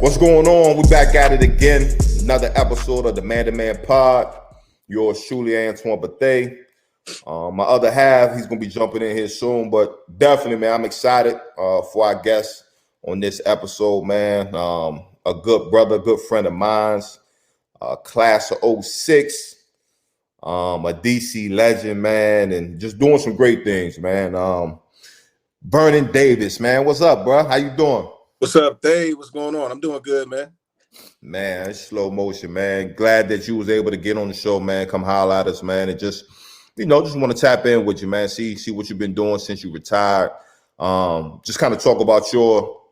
What's going on? We back at it again. Another episode of the Man to Man Pod. Yours truly, Antoine Bethea. My other half, he's going to be jumping in here soon, but definitely, man, I'm excited for our guest on this episode, man. A good brother, good friend of mine's, class of 06, a DC legend, man, and just doing some great things, man. Vernon Davis, man. What's up, bro? How you doing? What's up, Dave? What's going on? I'm doing good, man. Man, it's slow motion, man. Glad that you was able to get on the show, man. Come holler at us, man, and just want to tap in with you, man. See what you've been doing since you retired. Just kind of talk about your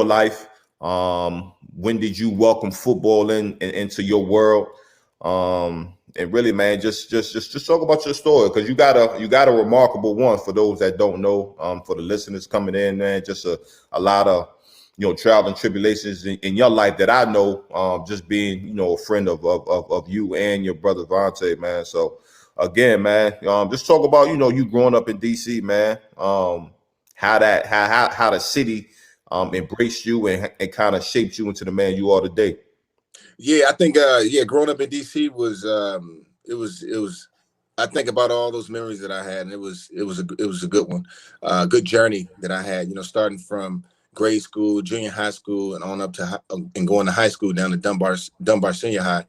life. When did you welcome football into your world? And really, man, just talk about your story, because you got a remarkable one for those that don't know. For the listeners coming in, man, just a lot of trials and tribulations in your life that I know. Just being a friend of you and your brother Vontae, man. So again, man, just talk about you growing up in DC, man. How the city embraced you and kind of shaped you into the man you are today. Yeah, I think growing up in DC was it was I think about all those memories that I had, and it was a good one. Good journey that I had, starting from grade school, junior high school, and on up to and going to high school down to Dunbar Senior High.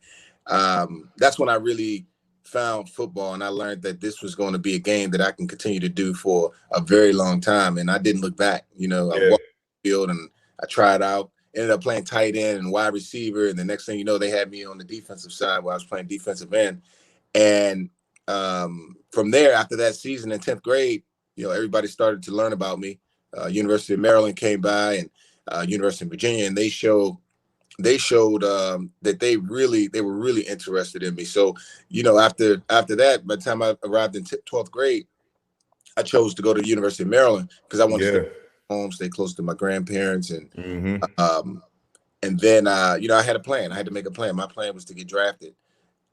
That's when I really found football, and I learned that this was going to be a game that I can continue to do for a very long time, and I didn't look back. I walked the field and I tried out. Ended up playing tight end and wide receiver, and the next thing you know, they had me on the defensive side where I was playing defensive end. And from there, after that season in 10th grade, everybody started to learn about me. University of Maryland came by, and University of Virginia, and they showed that they were really interested in me. So, after that, by the time I arrived in 12th grade, I chose to go to the University of Maryland because I wanted to stay home, stay close to my grandparents, and then I had a plan. I had to make a plan. My plan was to get drafted,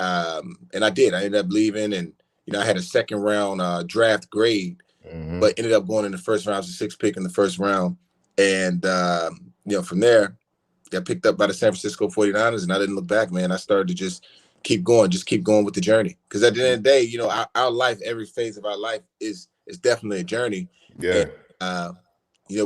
and I did. I ended up leaving, and I had a second round draft grade, but ended up going in the first round. I was the 6th pick in the first round, and from there, got picked up by the San Francisco 49ers, and I didn't look back, man. I started to just keep going with the journey, because at the end of the day, our life, every phase of our life is definitely a journey. Yeah. And,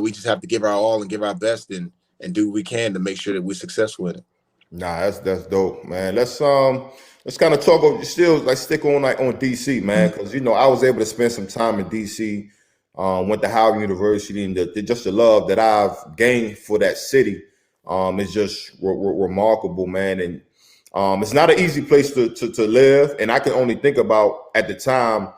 we just have to give our all and give our best and do what we can to make sure that we're successful in it. Nah, that's dope, man. Let's kind of talk about, still like stick on on DC, man, because I was able to spend some time in DC. Went to Howard University, and just the love that I've gained for that city is just remarkable, man. And it's not an easy place to live, and I can only think about at the time.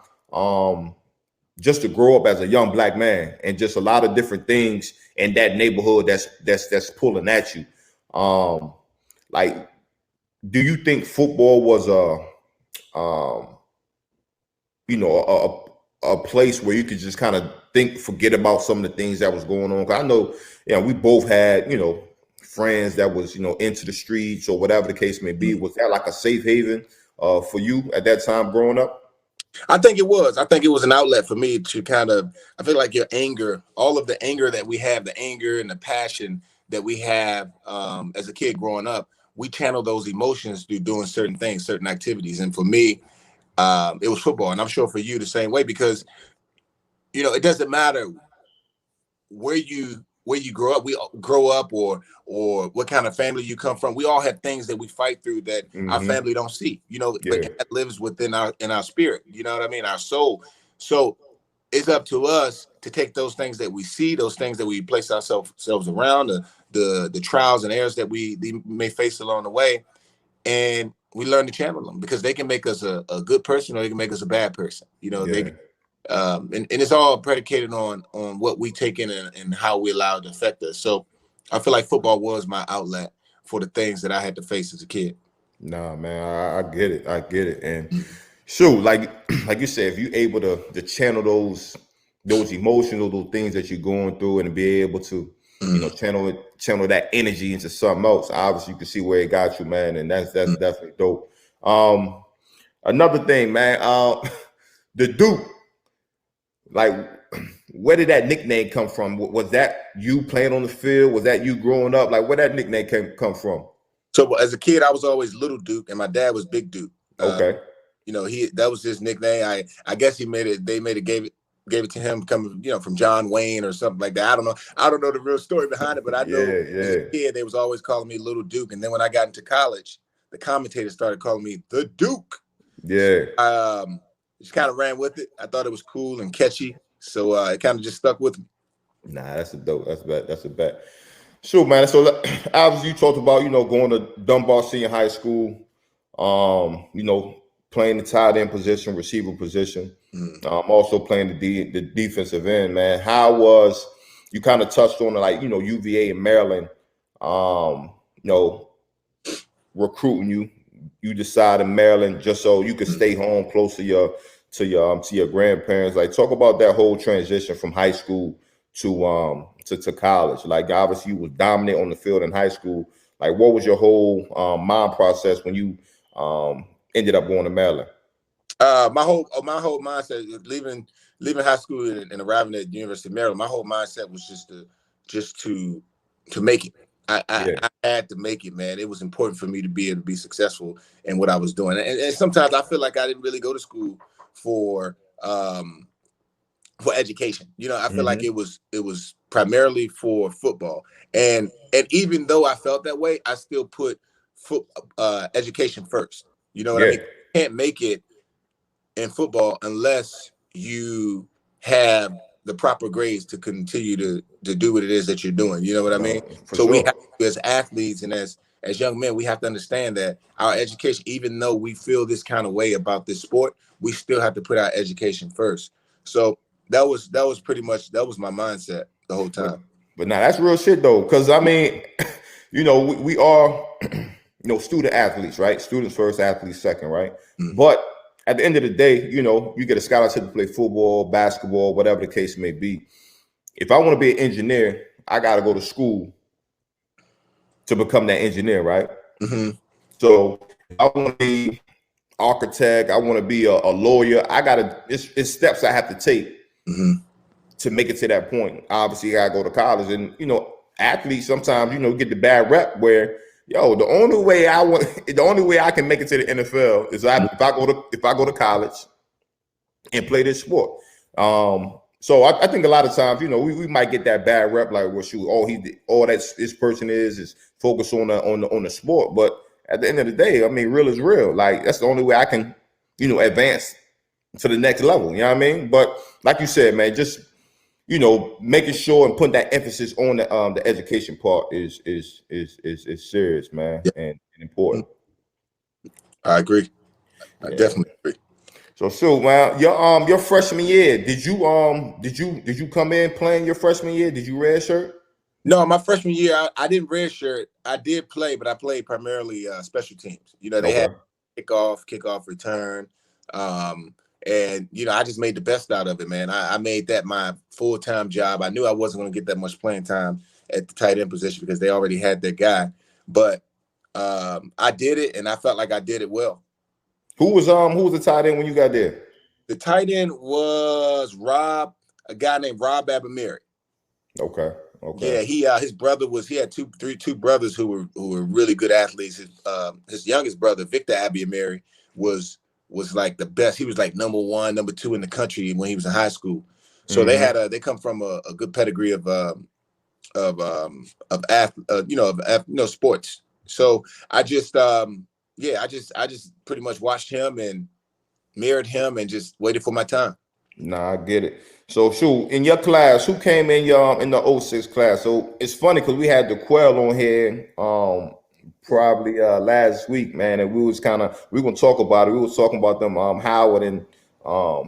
Just to grow up as a young black man, and just a lot of different things in that neighborhood that's pulling at you. Like, do you think football was a place where you could just kind of forget about some of the things that was going on? 'Cause I know, we both had, friends that was, into the streets or whatever the case may be. Was that like a safe haven for you at that time growing up? I think it was. I think it was an outlet for me to kind of, I feel like your anger, all of the anger that we have, the anger and the passion that we have as a kid growing up, we channel those emotions through doing certain things, certain activities. And for me, it was football. And I'm sure for you the same way, because, it doesn't matter where you grow up. We grow up or what kind of family you come from. We all have things that we fight through that our family don't see, but that lives within our spirit, you know what I mean? Our soul. So it's up to us to take those things that we see, those things that we place ourselves around, the trials and errors that we may face along the way, and we learn to channel them, because they can make us a good person, or they can make us a bad person. They and it's all predicated on what we take in and how we allow it to affect us. So I feel like football was my outlet for the things that I had to face as a kid. Nah, man, I get it. And sure, like you said, if you're able to channel those emotions, those things that you're going through, and be able to channel that energy into something else, obviously you can see where it got you, man. And that's definitely dope. Another thing, man, the Duke. Like, where did that nickname come from? Was that you playing on the field? Was that you growing up? Like, where that nickname come from? So as a kid, I was always Little Duke, and my dad was Big Duke. Okay. That was his nickname. I guess he made it. They gave it to him coming, from John Wayne or something like that. I don't know. I don't know the real story behind it, but I know as a kid they was always calling me Little Duke. And then when I got into college, the commentators started calling me the Duke. Yeah. Just kind of ran with it. I thought it was cool and catchy, so it kind of just stuck with me. Nah, that's a dope. That's a bet. Sure, man. So obviously you talked about going to Dunbar Senior High School. Playing the tight end position, receiver position. Also playing the defensive end, man. How was you kind of touched on it, UVA and Maryland, recruiting you. You decided Maryland just so you could stay home close to your grandparents. Like, talk about that whole transition from high school to college. Like, obviously you was dominant on the field in high school. Like, what was your whole mind process when you ended up going to Maryland? My whole mindset leaving high school and arriving at the University of Maryland. My whole mindset was just to make it. I had to make it, man. It was important for me to be able to be successful in what I was doing. And sometimes I feel like I didn't really go to school for education. I feel like it was primarily for football. And even though I felt that way, I still put education first. You know what I mean? You can't make it in football unless you have the proper grades to continue to do what it is that you're doing. You know what I mean? So we have to, as athletes and as young men, we have to understand that our education, even though we feel this kind of way about this sport, we still have to put our education first. So that was pretty much, that was my mindset the whole time. But now that's real shit though. Cause I mean, we are, student athletes, right? Students first, athletes second, right? But at the end of the day, you get a scholarship to play football, basketball, whatever the case may be. If I want to be an engineer, I got to go to school to become that engineer, right? So if I want to be architect, I want to be a lawyer, it's steps I have to take to make it to that point. Obviously, I got to go to college. And, athletes sometimes, get the bad rep where, the only way I can make it to the NFL is if I go to college and play this sport. So I think a lot of times, we might get that bad rep, like, well, shoot, all this person is focused on the sport. But at the end of the day, I mean, real is real. Like, that's the only way I can, advance to the next level. You know what I mean? But like you said, man, just making sure and putting that emphasis on the education part is serious, man, and important. I agree. I definitely agree. So, man, your freshman year, did you come in playing your freshman year? Did you redshirt? No, my freshman year, I didn't redshirt. I did play, but I played primarily special teams. They had kickoff return. And, I just made the best out of it, man. I made that my full-time job. I knew I wasn't going to get that much playing time at the tight end position because they already had their guy. But I did it, and I felt like I did it well. Who was the tight end when you got there? The tight end was a guy named Rob Abamiri. Okay. Yeah, his brother he had two brothers who were really good athletes. His youngest brother, Victor Abamiri, was like the best. He was like number 1, number 2 in the country when he was in high school. So they come from a good pedigree of sports. So I just pretty much watched him and mirrored him and just waited for my time. Nah, I get it. So shoot, in your class, who came in the 06 class? So it's funny because we had the Quell on here probably last week, man, and we gonna talk about it. We was talking about them Howard and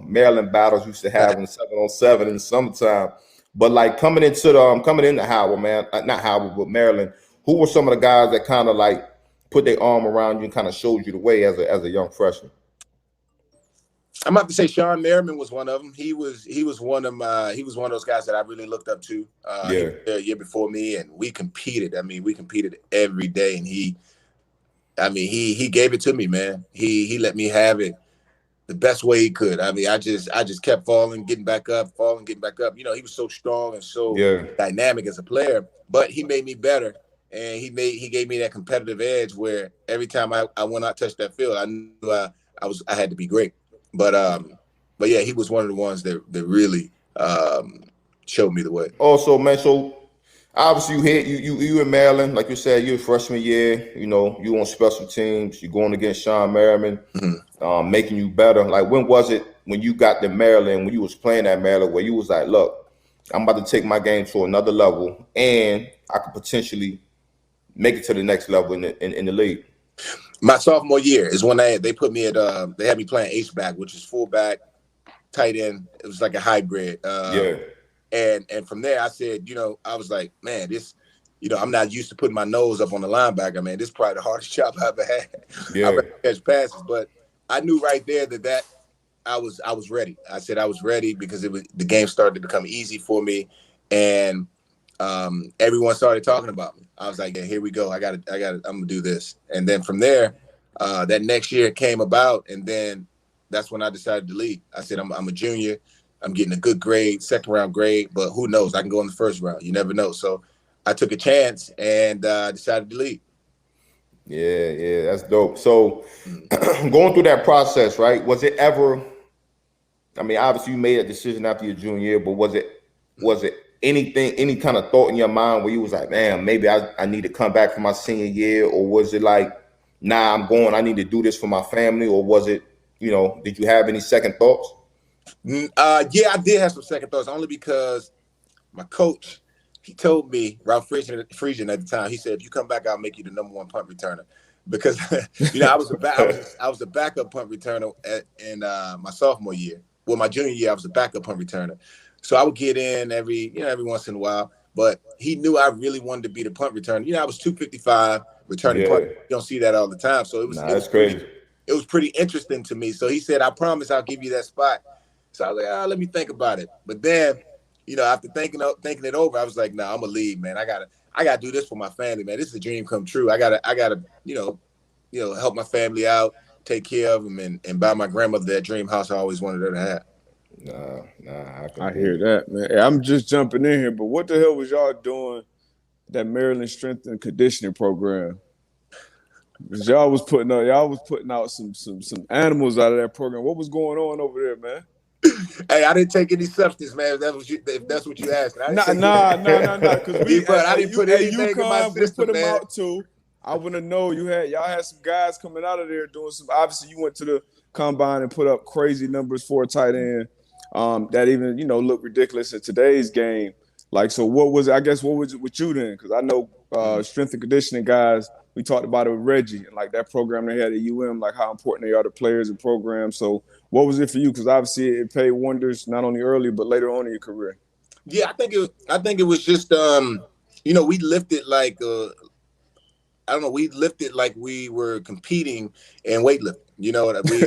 Maryland battles used to have in 7-on-7 in the summertime. But like coming into Howard, man, not Howard, but Maryland, who were some of the guys that kind of like put their arm around you and kind of showed you the way as a young freshman? I'm about to say Sean Merriman was one of them. He was one of those guys that I really looked up to. He was there a year before me, and we competed. I mean, we competed every day, and he gave it to me, man. He let me have it the best way he could. I mean, I just kept falling, getting back up, falling, getting back up. You know, he was so strong and so Yeah. dynamic as a player, but he made me better. And he gave me that competitive edge where every time I went out, touched that field, I knew I had to be great. But yeah, he was one of the ones that really showed me the way. Also, man, so obviously you in Maryland, like you said, you're freshman year, you know, you on special teams, you're going against Sean Merriman, making you better. Like, when was it when you got to Maryland, when you was playing at Maryland, where you was like, look, I'm about to take my game to another level, and I could potentially make it to the next level in the league? My sophomore year is when they put me at they had me playing H-back, which is fullback, tight end. It was like a hybrid. Yeah. And from there, I said, you know, I was like, man, this, you know, I'm not used to putting my nose up on the linebacker, man. This is probably the hardest job I ever had. Yeah. I rather catch passes, but I knew right there that I was ready. I said I was ready because the game started to become easy for me, and everyone started talking about me. I was like, yeah, here we go. I'm gonna do this. And then from there, that next year came about, and then that's when I decided to leave. I said, I'm a junior. I'm getting a good grade, second round grade, but who knows? I can go in the first round. You never know. So I took a chance and decided to leave. Yeah, that's dope. So going through that process, right? Was it ever? I mean, obviously you made a decision after your junior year, but was it anything, any kind of thought in your mind where you was like, man, maybe I need to come back for my senior year, or was it like, nah, I'm going, I need to do this for my family, or was it, you know, did you have any second thoughts? Yeah, I did have some second thoughts, only because my coach, he told me, Ralph Friesian at the time, he said, if you come back, I'll make you the #1 punt returner. Because, you know, I was a backup punt returner in my sophomore year. Well, my junior year, I was a backup punt returner. So I would get in every once in a while. But he knew I really wanted to be the punt returner. You know, I was 255 returning punt. You don't see that all the time. So that's crazy. It was pretty interesting to me. So he said, I promise I'll give you that spot. So I was like, let me think about it. But then, you know, after thinking it over, I was like, no, I'm gonna leave, man. I gotta do this for my family, man. This is a dream come true. I gotta, you know, help my family out, take care of them, and buy my grandmother that dream house I always wanted her to have. I hear that, man. Hey, I'm just jumping in here, but what the hell was y'all doing that Maryland Strength and Conditioning program? Because y'all was putting out some animals out of that program. What was going on over there, man? Hey, I didn't take any substance, man. If that's what you asked. Nah. Because I didn't put anything in my system, we put them man. out too. I want to know y'all had some guys coming out of there doing some. Obviously, you went to the combine and put up crazy numbers for a tight end. That even, you know, look ridiculous in today's game. Like, so what was it with you then? Because I know strength and conditioning guys, we talked about it with Reggie, and like that program they had at UM, like how important they are to players and programs. So what was it for you? Because obviously it paid wonders not only early but later on in your career. Yeah, I think it was just you know, we lifted like we lifted like we were competing in weightlifting. You know what I mean?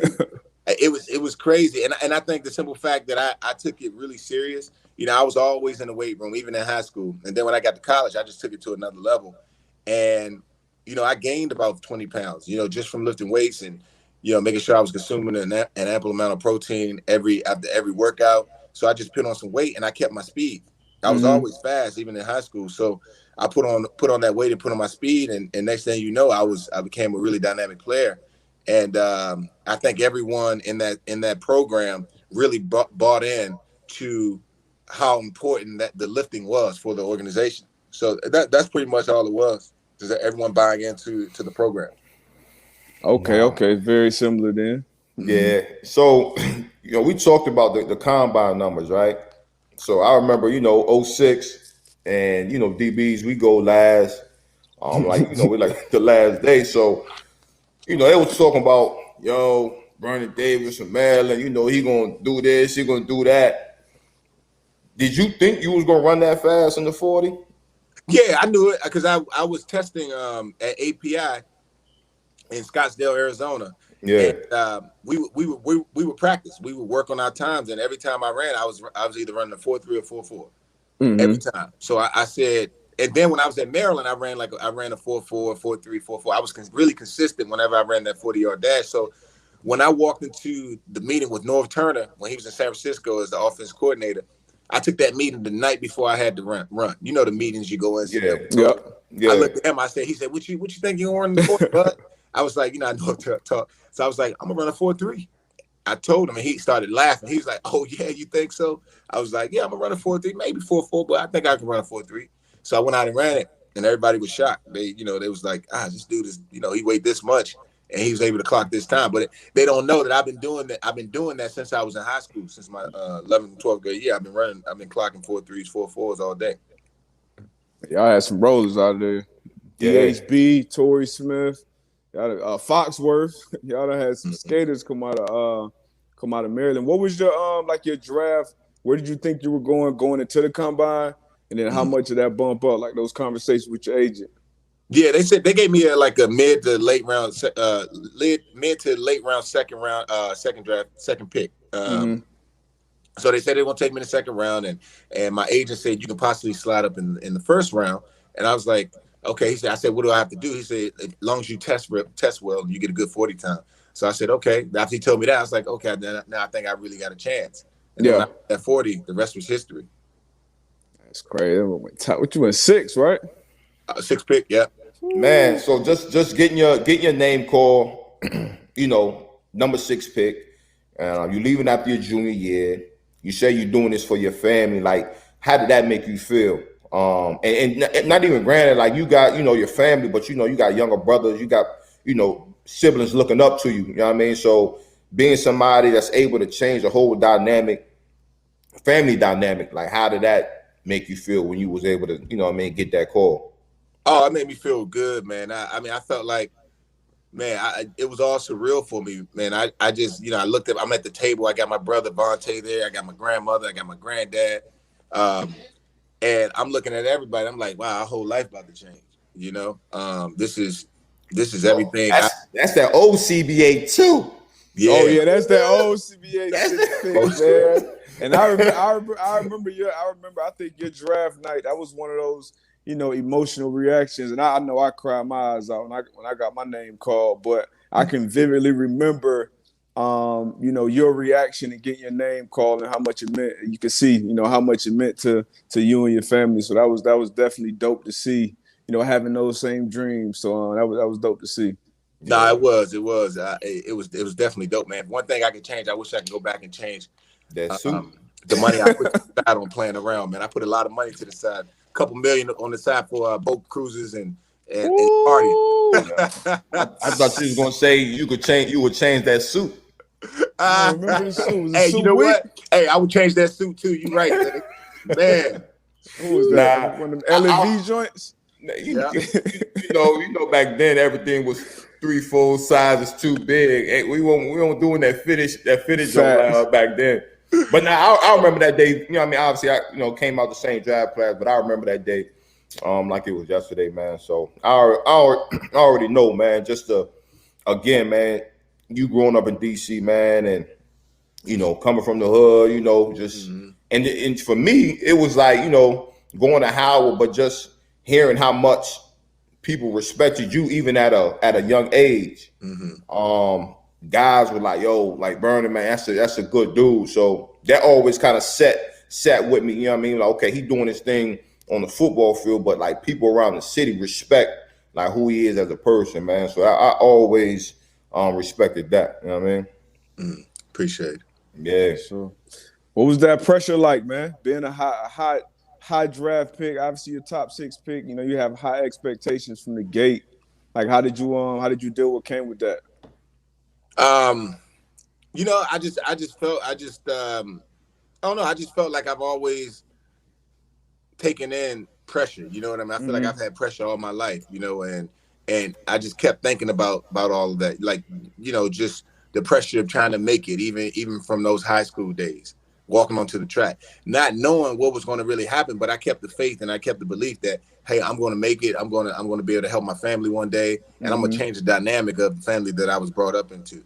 It was crazy, and I think the simple fact that I took it really serious. You know, I was always in the weight room, even in high school, and then when I got to college, I just took it to another level. And you know, I gained about 20 pounds. You know, just from lifting weights and, you know, making sure I was consuming an ample amount of protein after every workout. So I just put on some weight and I kept my speed. I was always fast, even in high school. So I put on that weight and put on my speed, and next thing you know, I became a really dynamic player. And I think everyone in that program really bought in to how important that the lifting was for the organization. So that's pretty much all it was. Is that everyone buying into the program? Okay, very similar then. Yeah. So, you know, we talked about the combine numbers, right? So I remember, you know, 06 and, you know, DBs, we go last, like, you know, we're like the last day. So, you know, they was talking about, yo, Vernon Davis from Maryland, you know, he gonna do this, he gonna do that. Did you think you was gonna run that fast in the 40? Yeah, I knew it because I was testing at API in Scottsdale, Arizona. Yeah. And we would practice. We would work on our times, and every time I ran, I was either running a 4.3 or 4.4 every time. So I said, and then when I was at Maryland, I ran a 4.4, 4.3, 4.4. I was really consistent whenever I ran that 40-yard dash. So when I walked into the meeting with Norv Turner when he was in San Francisco as the offense coordinator, I took that meeting the night before I had to run. You know the meetings you go in, sit there. Yeah. I looked at him. I said, he said, "What you think you gonna run the 4, bud?" I was like, I know talk. So I was like, "I'm gonna run a 4.3." I told him, and he started laughing. He was like, "Oh yeah, you think so?" I was like, "Yeah, I'm gonna run a 4.3, maybe 4.4, but I think I can run a 4.3." So I went out and ran it, and everybody was shocked. They was like, "This dude is, he weighed this much, and he was able to clock this time." But they don't know that I've been doing that. I've been doing that since I was in high school, since my 11th and 12th grade year. I've been clocking 4.3s, 4.4s all day. Y'all had some rollers out there. DHB, Torrey Smith, y'all Foxworth. Y'all done had some skaters come out of Maryland. What was your your draft? Where did you think you were going into the combine? And then how much of that bump up, like those conversations with your agent? Yeah, they said they gave me a mid to late round second pick. So they said they were gonna take me in the second round, and my agent said you can possibly slide up in the first round. And I was like, okay. I said, what do I have to do? He said, as long as you test well, you get a good 40 time. So I said, okay. After he told me that, I was like, okay, now I think I really got a chance. And then when I at 40, the rest was history. That's crazy. What you went 6, right? 6 pick, yeah. Man, so just getting your name called, number 6 pick. You leaving after your junior year. You say you're doing this for your family. Like, how did that make you feel? And not even granted, like you got, your family, but you got younger brothers, you got, siblings looking up to you. You know what I mean? So being somebody that's able to change the whole family dynamic, like how did that make you feel when you was able to, get that call? Oh, it made me feel good, man. I felt like, man, it was all surreal for me, man. I just, I looked up, I'm at the table. I got my brother Vontae there. I got my grandmother. I got my granddad. And I'm looking at everybody. I'm like, wow, our whole life about to change. This is everything. That's that old CBA too. Yeah. Oh yeah, that's that old CBA shit, man. And I remember. I think your draft night, that was one of those, emotional reactions. And I know I cried my eyes out when I got my name called. But I can vividly remember, your reaction and getting your name called and how much it meant. You can see, how much it meant to you and your family. So that was definitely dope to see. Having those same dreams. So that was dope to see. No, it was. It was definitely dope, man. One thing I could change, I wish I could go back and change that suit. The money I put to the side on playing around, man. I put a lot of money to the side, a couple million on the side for boat cruises and partying. I thought you was gonna say you would change that suit. Remember the suit? Hey, you know what? Hey, I would change that suit too. You right, man. Who was that? One of them LV joints? You know, back then everything was 3-4 sizes too big. Hey, we weren't doing that finish back then. But now I remember that day. Obviously I came out the same draft class, but I remember that day like it was yesterday, man. So I already know, man. Just again, man, you growing up in DC, man, and coming from the hood, just and for me it was like going to Howard, but just hearing how much people respected you even at a young age. Guys were like, yo, like Vernon, man, that's a good dude. So that always kind of sat with me, Like, okay, he doing his thing on the football field, but like people around the city respect like who he is as a person, man. So I always respected that. You know what I mean? Appreciate it. Yeah. So what was that pressure like, man? Being a high draft pick, obviously your top 6 pick, you have high expectations from the gate. Like how did you deal with what came with that? I just felt like I've always taken in pressure. You know what I mean? I feel like I've had pressure all my life, and I just kept thinking about all of that. Like, just the pressure of trying to make it, even from those high school days, walking onto the track, not knowing what was going to really happen. But I kept the faith and I kept the belief that, hey, I'm going to make it. I'm going to be able to help my family one day, and I'm going to change the dynamic of the family that I was brought up into.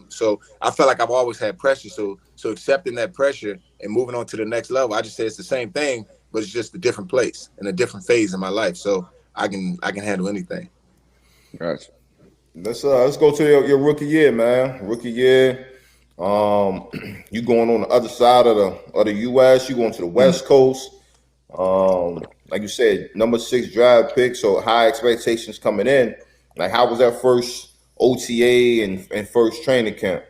So I felt like I've always had pressure. So accepting that pressure and moving on to the next level, I just say it's the same thing, but it's just a different place and a different phase in my life. So I can handle anything. Gotcha. Let's go to your rookie year, man. Rookie year. You going on the other side of the U.S. You going to the West Coast. Like you said, number 6 draft pick, so high expectations coming in. Like, how was that first OTA and first training camp?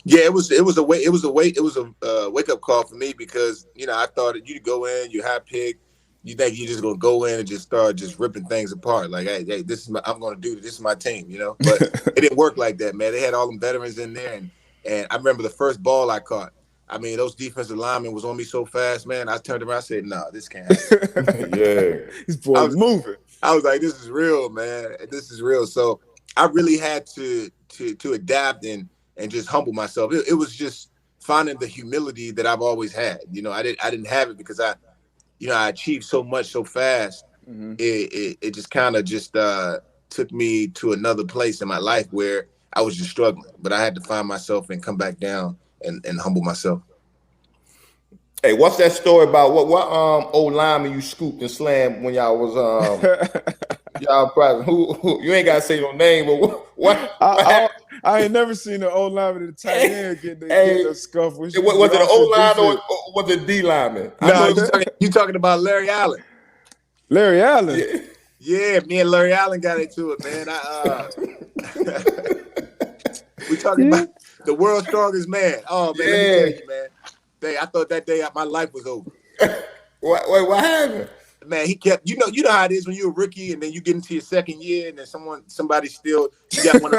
Yeah, it was a wake up call for me because I thought that you'd go in, you high pick, you think you're just gonna go in and just start just ripping things apart. Like, hey, this is I'm gonna do this is my team, But it didn't work like that, man. They had all them veterans in there, and I remember the first ball I caught. I mean, those defensive linemen was on me so fast, man. I turned around, I said, "No, this can't happen." Yeah, these boys moving. I was like, "This is real, man. This is real." So I really had to adapt and just humble myself. It was just finding the humility that I've always had. I didn't have it because I achieved so much so fast. Mm-hmm. It just kind of just took me to another place in my life where I was just struggling, but I had to find myself and come back down and humble myself. Hey, what's that story about? What old lineman you scooped and slammed when y'all was y'all private? Who you ain't gotta say no name, but what I ain't never seen an old lineman in the tight end get the scuff. Was it an old line or was it a D lineman? No, you talking about Larry Allen. Larry Allen. Yeah, me and Larry Allen got into it, man. We talking about the world's strongest man. Oh man, let me tell you, man. I thought that day my life was over. What happened? Man, he kept you know how it is when you're a rookie and then you get into your second year and then somebody still you got one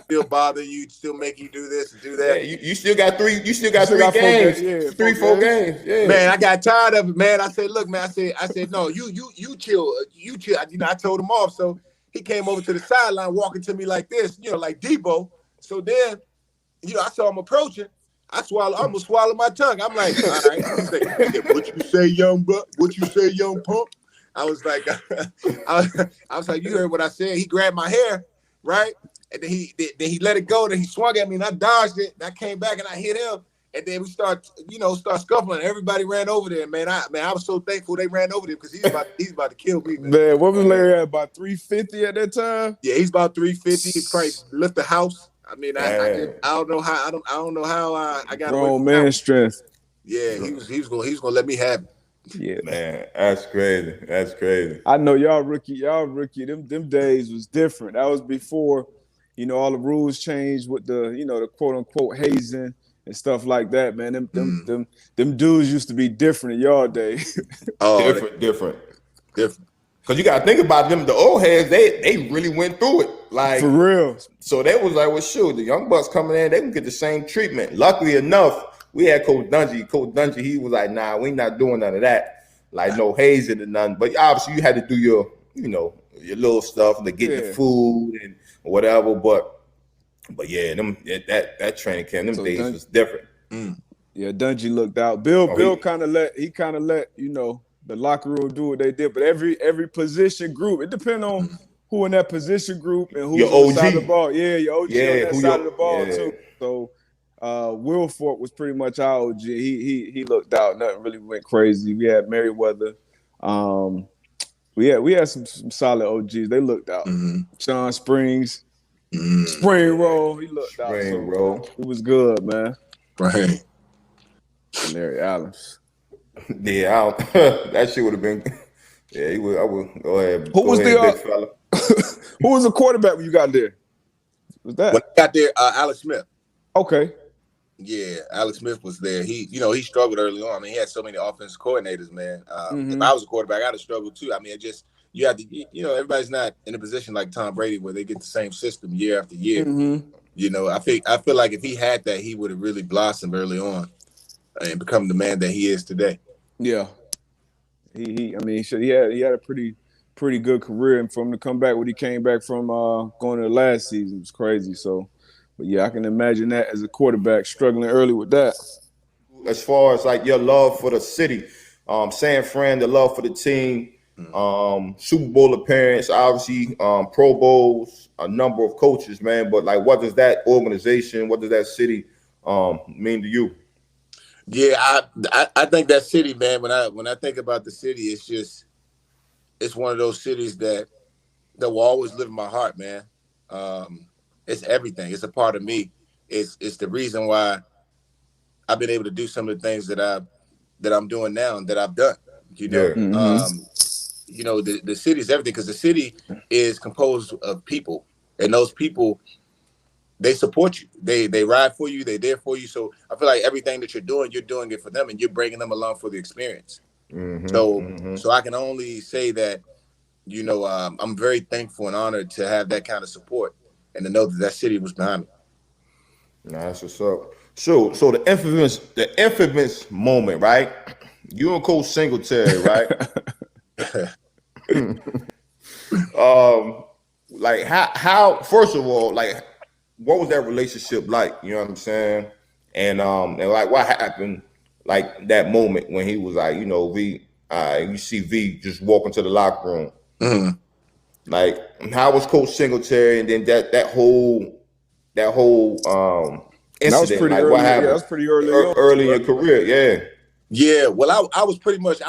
still bother you, still make you do this and do that. Yeah, you still got three got 3 games. 4 games. Yeah. Man, I got tired of it, man. I said, look, man, I said, no, you chill. You chill. I told him off. So he came over to the sideline walking to me like this, like Debo. So then, I saw him approaching. I almost swallowed my tongue. I'm like, all right. He's like, what you say, young buck? What you say, young punk? I was like, I was like, you heard what I said. He grabbed my hair, right? And then he let it go. Then he swung at me and I dodged it. And I came back and I hit him. And then we start scuffling. Everybody ran over there, man. I was so thankful they ran over there because he's about to kill me, man. Man, what was Larry at? About 350 at that time? Yeah, he's about 350. He probably lift the house. I mean, I don't know how I got grown man strength. Yeah, he was gonna let me have it. Yeah, man, that's crazy. I know y'all rookie. Them days was different. That was before, all the rules changed with the the quote unquote hazing and stuff like that. Man, them dudes used to be different in y'all day. Oh, different. Because you got to think about them, the old heads, they really went through it. Like, for real. So they was like, well, shoot, the young bucks coming in, they can get the same treatment. Luckily enough, we had Coach Dungy. Coach Dungy, he was like, nah, we not doing none of that. Like, no hazing and nothing. But obviously, you had to do your little stuff to get the food and whatever. But yeah, that training camp, them days was different. Yeah, Dungy looked out. Bill kind of let the locker room do what they did, but every position group, it depends on who in that position group and who's on the side of the ball. Yeah, your OG on that side of the ball too. So Wilford was pretty much our OG. He looked out. Nothing really went crazy. We had Merriweather. We had some solid OGs. They looked out. Sean Springs, Spring Roll. He looked out. It was good, man. Right. Larry Allen. Yeah, that shit would have been. Yeah, he would. I would go ahead. Who was big fella? Who was the quarterback when you got there? Was that when I got there? Alex Smith. Okay. Yeah, Alex Smith was there. He struggled early on. I mean, he had so many offensive coordinators, man. If I was a quarterback, I'd have struggled too. I mean, you have to. Everybody's not in a position like Tom Brady where they get the same system year after year. I feel like if he had that, he would have really blossomed early on and become the man that he is today. Yeah, he had a pretty good career, and for him to come back when he came back from going to the last season was crazy. So, but yeah, I can imagine that as a quarterback struggling early with that. As far as like your love for the city, San Fran, the love for the team, Super Bowl appearance, obviously Pro Bowls, a number of coaches, man. But like, what does that organization, what does that city mean to you? Yeah, I think that city, man. When I think about the city, it's one of those cities that will always live in my heart, man. It's everything. It's a part of me. It's the reason why I've been able to do some of the things that I'm doing now and that I've done. Yeah. The city is everything because the city is composed of people, and those people, they support you. They ride for you. They're there for you. So I feel like everything that you're doing it for them, and you're bringing them along for the experience. So I can only say that, I'm very thankful and honored to have that kind of support and to know that city was behind me. Nah, that's what's up. So the infamous moment, right? You and Coach Singletary, right? Like how first of all, like what was that relationship like? You know what I'm saying? And like what happened like that moment when he was like, V, you see V just walk into the locker room. Mm-hmm. Like how was Coach Singletary, and then that whole incident, that was pretty like early. what happened? Yeah, that was pretty early. Early in your career, yeah. Yeah, well, I was penalized,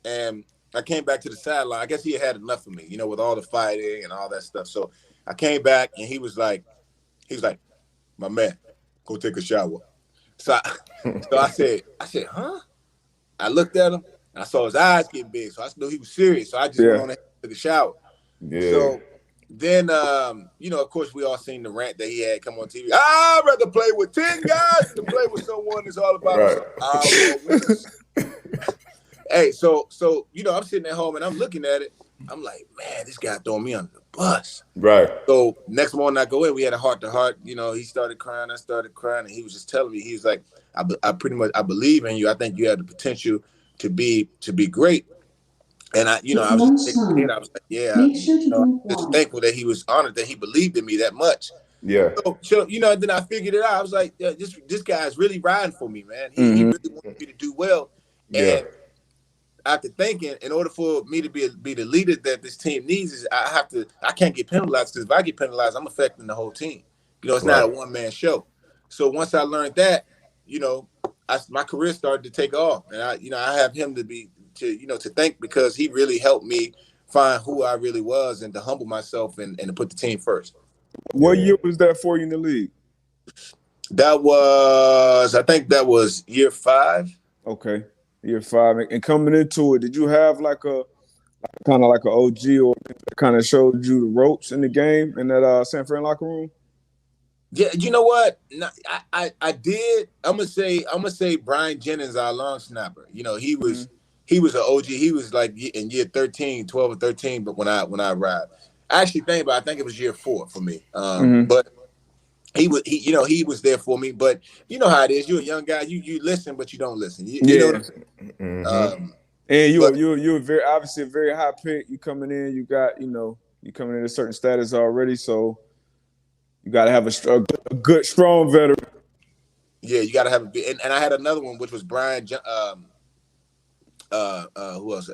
and I came back to the sideline. I guess he had enough of me, with all the fighting and all that stuff. So I came back, and he was like, my man, go take a shower. So I said, huh? I looked at him, and I saw his eyes getting big, so I knew he was serious. So I just went on and took a shower. Yeah. So then, of course, we all seen the rant that he had come on TV. I'd rather play with 10 guys than play with someone that's all about Hey, so I'm sitting at home and I'm looking at it. I'm like, man, this guy throwing me under the bus. Right. So next morning I go in, we had a heart-to-heart. He started crying, I started crying, and he was just telling me, he was like, I believe in you. I think you have the potential to be great. And I was just like, yeah, just thankful that he was honored that he believed in me that much. Yeah. So then I figured it out. I was like, yeah, this guy is really riding for me, man. He really wanted me to do well. And after thinking, in order for me to be the leader that this team needs, I can't get penalized, because if I get penalized, I'm affecting the whole team. It's not a one-man show. So once I learned that, my career started to take off, and I have him to thank, because he really helped me find who I really was and to humble myself and to put the team first. What year was that for you in the league? I think that was year 5. Okay, year 5. And coming into it, did you have like a kind of like an OG or kind of showed you the ropes in the game in that San Fran locker room? Yeah, you know what? No, I did. I'm gonna say Brian Jennings, our long snapper. He was an OG. He was like in year 13, 12 or 13. But when I arrived, I actually I think it was year 4 for me. But he was there for me. But you know how it is. You're a young guy. You listen, but you don't listen. You know what I'm saying? And you're very obviously a very high pick. You coming in, you got you coming in a certain status already, so you got to have a good, strong veteran. Yeah, you got to have and I had another one, which was Brian. Who else?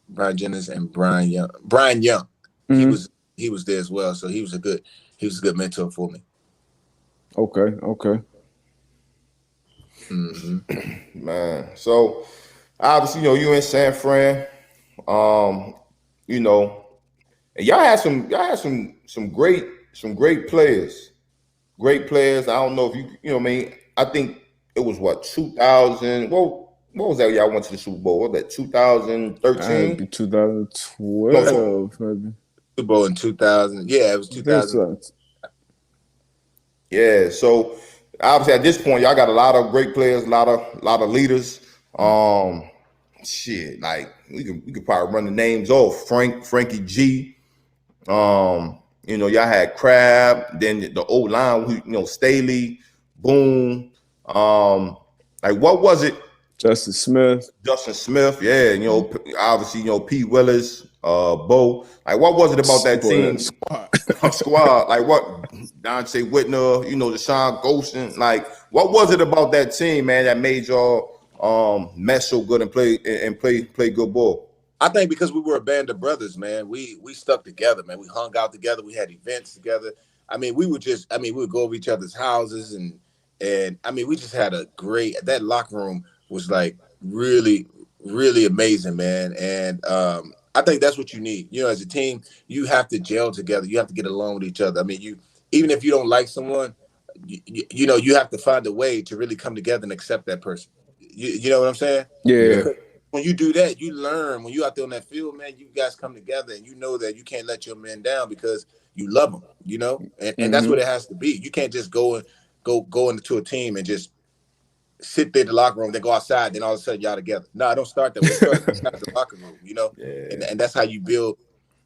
Brian Jennings and Brian Young. Brian Young. He was there as well, so he was a good mentor for me. Okay. Man, so obviously, you in San Fran, and y'all had some great players. Great players. I don't know if you what I mean. I think it was 2000. What was that? Y'all went to the Super Bowl. What was that? 2013? 2012, maybe. Super Bowl in 2000. Yeah, it was 2000. Yeah. So obviously at this point, y'all got a lot of great players, a lot of leaders. Like we could probably run the names off. Frankie G. Y'all had Crab, then the old line, Staley, Boone. Like what was it? Justin Smith, yeah. Obviously, P. Willis, Bo. Like what was it about that team? Squad. Like what? Dante Whitner, Deshaun Golston. Like what was it about that team, man, that made y'all mesh so good and play good ball? I think because we were a band of brothers, man. We stuck together, man. We hung out together. We had events together. We would go over each other's houses and we just had that locker room was like really, really amazing, man. And I think that's what you need. You know, as a team, you have to gel together. You have to get along with each other. I mean, even if you don't like someone, you know, you have to find a way to really come together and accept that person. You know what I'm saying? Yeah. Because when you do that, you learn. When you out there on that field, man, you guys come together and you know that you can't let your men down because you love them. You know, and that's what it has to be. You can't just go into a team and just sit there in the locker room, then go outside, then all of a sudden y'all together. No, I don't start that way. It starts inside the locker room, you know, and that's how you build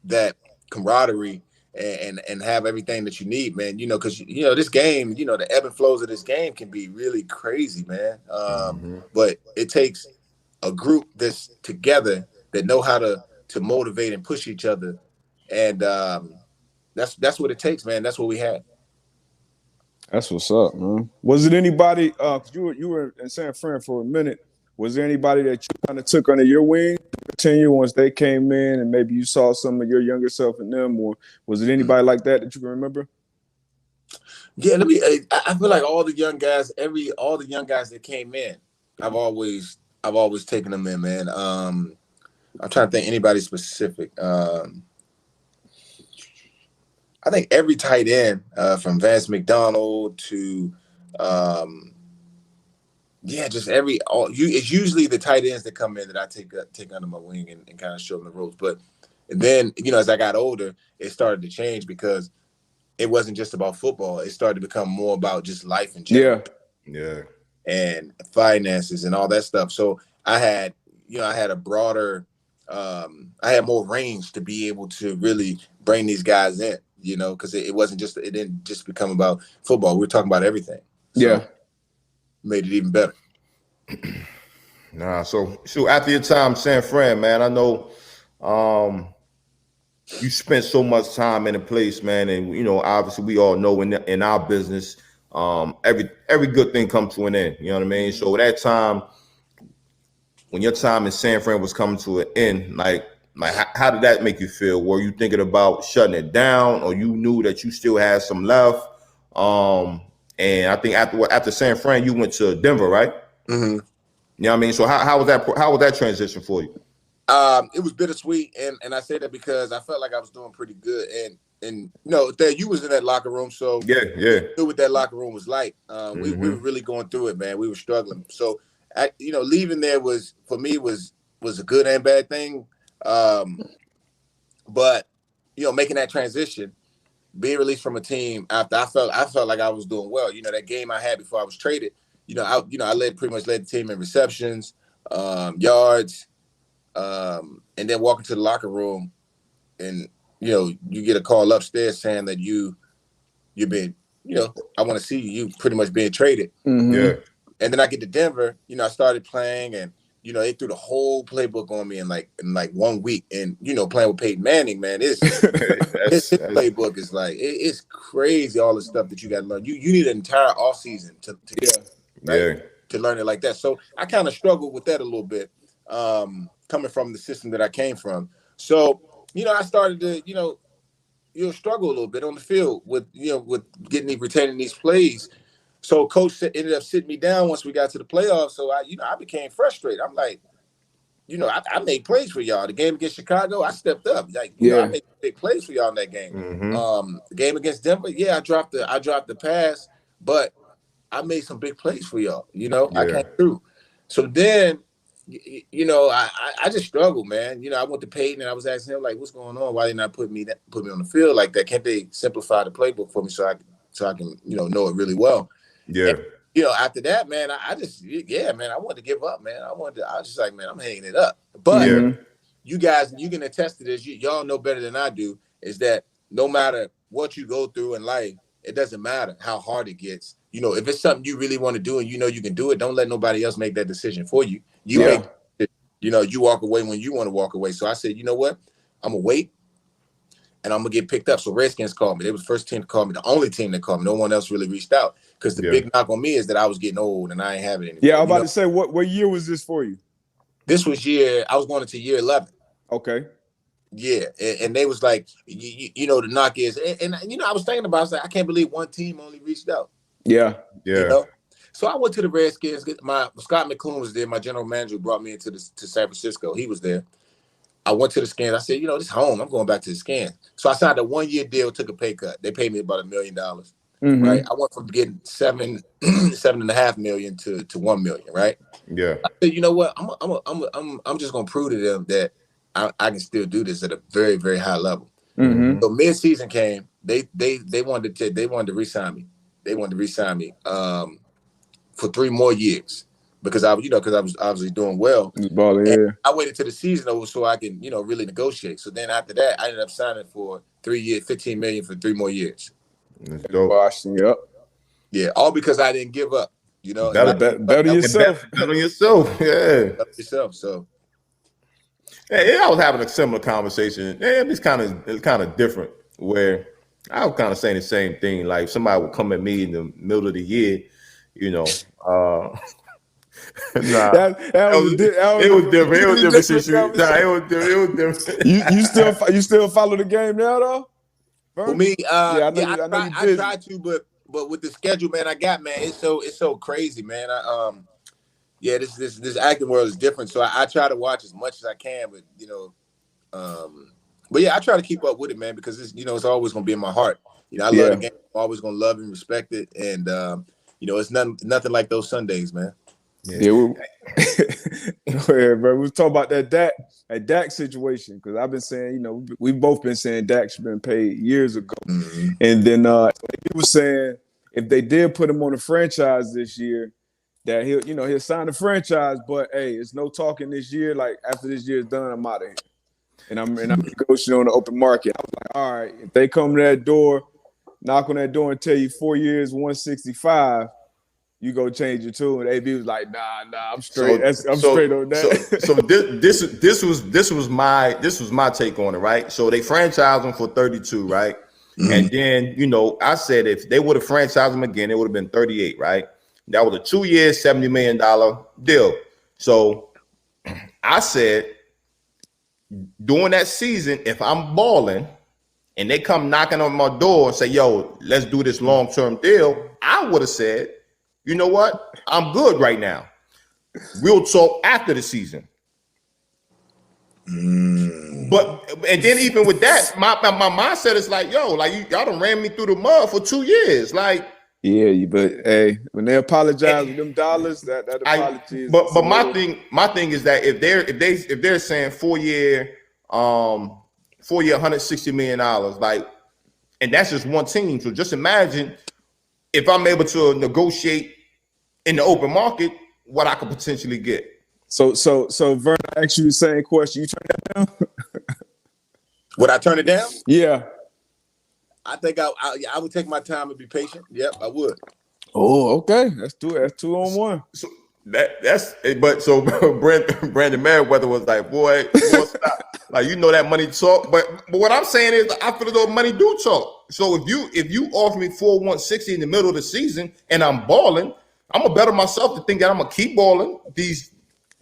that camaraderie and have everything that you need, man. You know, because you know this game, you know, the ebb and flows of this game can be really crazy, man. But it takes a group that's together that know how to motivate and push each other, and that's what it takes, man. That's what we had. That's what's up, man. Was it anybody? Cause you were in San Fran for a minute. Was there anybody that you kind of took under your wing to continue once they came in, and maybe you saw some of your younger self in them, or was it anybody like that you can remember? Yeah, I feel like all the young guys that came in, I've always taken them in, man. I'm trying to think anybody specific. I think every tight end, from Vance McDonald to, just it's usually the tight ends that come in that I take under my wing and kind of show them the ropes. But then, you know, as I got older, it started to change because it wasn't just about football. It started to become more about just life in general. Yeah. And finances and all that stuff. So I had a broader, I had more range to be able to really bring these guys in, you know, because it didn't just become about football. We were talking about everything. So made it even better. Nah, so after your time in San Fran, man, I know you spent so much time in a place, man, and you know, obviously we all know in our business, every good thing comes to an end. You know what I mean? So that time, when your time in San Fran was coming to an end, like how did that make you feel? Were you thinking about shutting it down, or you knew that you still had some left? And I think after San Fran, you went to Denver, right? Mm-hmm. You know what I mean? So how was that transition for you? It was bittersweet, and I say that because I felt like I was doing pretty good, and you know, that you was in that locker room, so you knew what that locker room was like. We were really going through it, man. We were struggling, so leaving there was for me was a good and bad thing, but you know, making that transition, being released from a team after I felt like I was doing well. You know, that game I had before I was traded. You know, I pretty much led the team in receptions, yards. And then walking to the locker room, and you know, you get a call upstairs saying that you've been, you know, I want to see you pretty much being traded. Yeah. And then I get to Denver, you know, I started playing, and you know, they threw the whole playbook on me in like 1 week. And you know, playing with Peyton Manning, man, his playbook is like it's crazy. All the stuff that you got to learn. You need an entire offseason to learn it like that. So I kind of struggled with that a little bit. Coming from the system that I came from. So, you know, I started to, you know, struggle a little bit on the field with retaining these plays. So coach ended up sitting me down once we got to the playoffs. So I became frustrated. I'm like, you know, I made plays for y'all. The game against Chicago, I stepped up. Like, you know, I made big plays for y'all in that game. The game against Denver, I dropped the pass, but I made some big plays for y'all. You know, I came through. So then, you know, I just struggled, man. You know, I went to Peyton and I was asking him, like, what's going on? Why didn't I put me on the field like that? Can't they simplify the playbook for me so I can you know it really well? Yeah. And, you know, after that, man, I wanted to give up, man. I was just like, man, I'm hanging it up. But you guys, you can attest to this. Y'all know better than I do, is that no matter what you go through in life, it doesn't matter how hard it gets. You know, if it's something you really want to do and you know you can do it, don't let nobody else make that decision for you. You make it, you know, you walk away when you want to walk away. So I said, you know what? I'm going to wait and I'm going to get picked up. So Redskins called me. They was the first team to call me, the only team that called me. No one else really reached out because the big knock on me is that I was getting old and I ain't having it anymore. Yeah, I was about to say, what year was this for you? This was I was going into year 11. Okay. Yeah, and they was like, you know, the knock is, and you know, I was thinking about it, I was like, I can't believe one team only reached out. Yeah. You know? So I went to the Redskins. Scott McClune was there. My general manager brought me to San Francisco. He was there. I went to the scans. I said, this home. I'm going back to the scans. So I signed a 1-year deal, took a pay cut. They paid me about $1 million. Right. I went from getting $7.5 million to $1 million. Right. Yeah. I said, you know what? I'm just gonna prove to them that I can still do this at a very, very high level. So mid-season came. They wanted to re-sign me. They wanted to re-sign me for 3 more years because I was obviously doing well. I waited till the season over so I can really negotiate. So then after that, I ended up signing for 3 years, $15 million for 3 more years. That's dope. Yep. Yeah, all because I didn't give up. Better yourself. Better yourself. Yeah. Better yourself. So. Yeah, I was having a similar conversation. Yeah, it's kind of different. Where I was kind of saying the same thing. Like somebody would come at me in the middle of the year, Nah, it was different. It was different. It was different. You still follow the game now, though? For me, I tried to, but with the schedule, man, I got, man, it's so crazy, man. This acting world is different, so I try to watch as much as I can, but yeah, I try to keep up with it, man, because it's always gonna be in my heart. I love the game. I'm always gonna love and respect it, and it's nothing like those Sundays, man. Yeah, Go ahead, bro. We was talking about that Dak situation because I've been saying, we've both been saying Dak should have been paid years ago, and then he was saying if they did put him on a franchise this year, that he'll sign the franchise, but hey, it's no talking this year. Like after this year is done, I'm out of here, and I'm negotiating on the open market. I was like, all right, if they come to that door, knock on that door, and tell you 4 years, 165. You go change your tune. AB was like, nah, I'm straight. I'm straight on that. So this was my take on it, right? So they franchised him for 32, right? And then I said if they would have franchised him again, it would have been 38, right? That was a 2-year, $70 million deal. So I said during that season, if I'm balling and they come knocking on my door and say, yo, let's do this long-term deal, I would have said, you know what? I'm good right now. We'll talk after the season. But and then even with that, my mindset is like, yo, like y'all done ran me through the mud for 2 years. Like, yeah, but hey, when they apologize with them dollars, that apology is. But my thing is that if they're saying 4 year, $160 million, like, and that's just one team. So just imagine if I'm able to negotiate in the open market, what I could potentially get. So Vernon, I asked you the same question. You turn that down? Would I turn it down? Yeah. I think I would take my time and be patient. Yep, I would. Oh, okay. That's 2 on 1. So so Brandon Merriweather was like, boy, stop. Like, that money talk. But what I'm saying is I feel as though money do talk. So if you offer me 160 in the middle of the season and I'm balling, I'm gonna better myself to think that I'm gonna keep balling these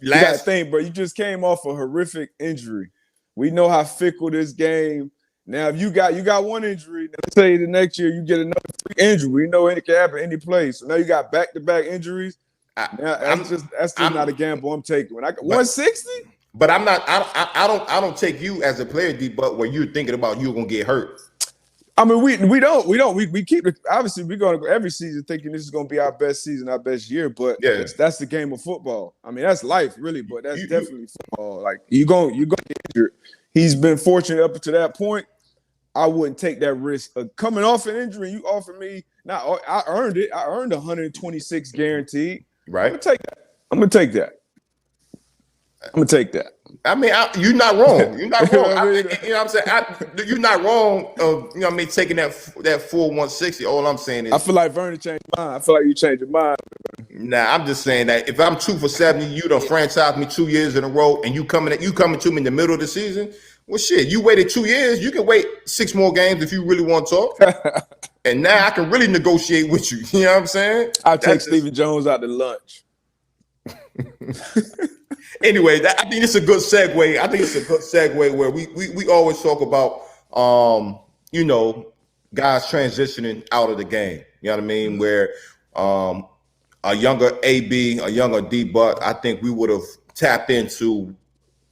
last. You gotta think, bro. You just came off a horrific injury. We know how fickle this game. Now, if you got one injury, let's say the next year you get another injury. We know it can happen any place. So now you got back-to-back injuries. That's just not a gamble I'm taking. When I got 160. But I'm not. I don't take you as a player, D. But where you're thinking about you're gonna get hurt. I mean, we don't. We keep it. Obviously, we're going to go every season thinking this is going to be our best season, our best year. But that's the game of football. I mean, that's life, really. But that's definitely football. Like you going to get injured. He's been fortunate up to that point. I wouldn't take that risk of coming off an injury. You offer me now. I earned it. I earned 126 guaranteed. Right. I'm gonna take that. I mean, you're not wrong. You're not wrong. You know what I'm saying? You're not wrong of, taking that full 160. All I'm saying is, I feel like Vernon changed your mind. I feel like you changed your mind. Nah, I'm just saying that if I'm 2 for 70, you done franchise me 2 years in a row, and you coming to me in the middle of the season. Well, shit, you waited 2 years. You can wait 6 more games if you really want to talk. And now I can really negotiate with you. You know what I'm saying? I'll take Stephen Jones out to lunch. Anyway, I think it's a good segue. I think it's a good segue where we always talk about guys transitioning out of the game. You know what I mean? Where a younger AB, a younger D Buck, I think we would have tapped into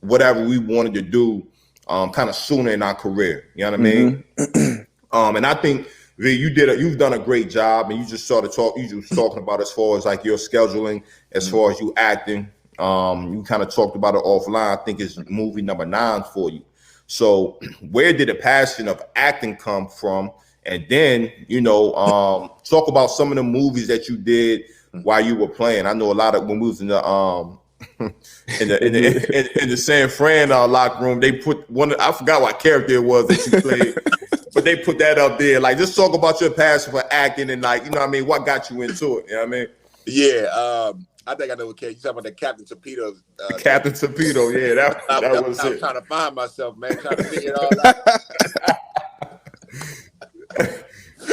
whatever we wanted to do kind of sooner in our career. You know what I mean? And I think V, you've done a great job, and you just talking about as far as like your scheduling, as far as you acting. You kind of talked about it offline. I think it's movie number 9 for you. So where did the passion of acting come from? And then, talk about some of the movies that you did while you were playing. I know a lot of when we was in the in the San Fran locker room, they put I forgot what character it was that you played, but they put that up there. Like, just talk about your passion for acting and, like, what got you into it. You know what I mean? Yeah, I think I know what you talking about, the Captain Torpedo. Captain Torpedo, yeah, that was it. I'm trying to find myself, man, trying to figure it all out.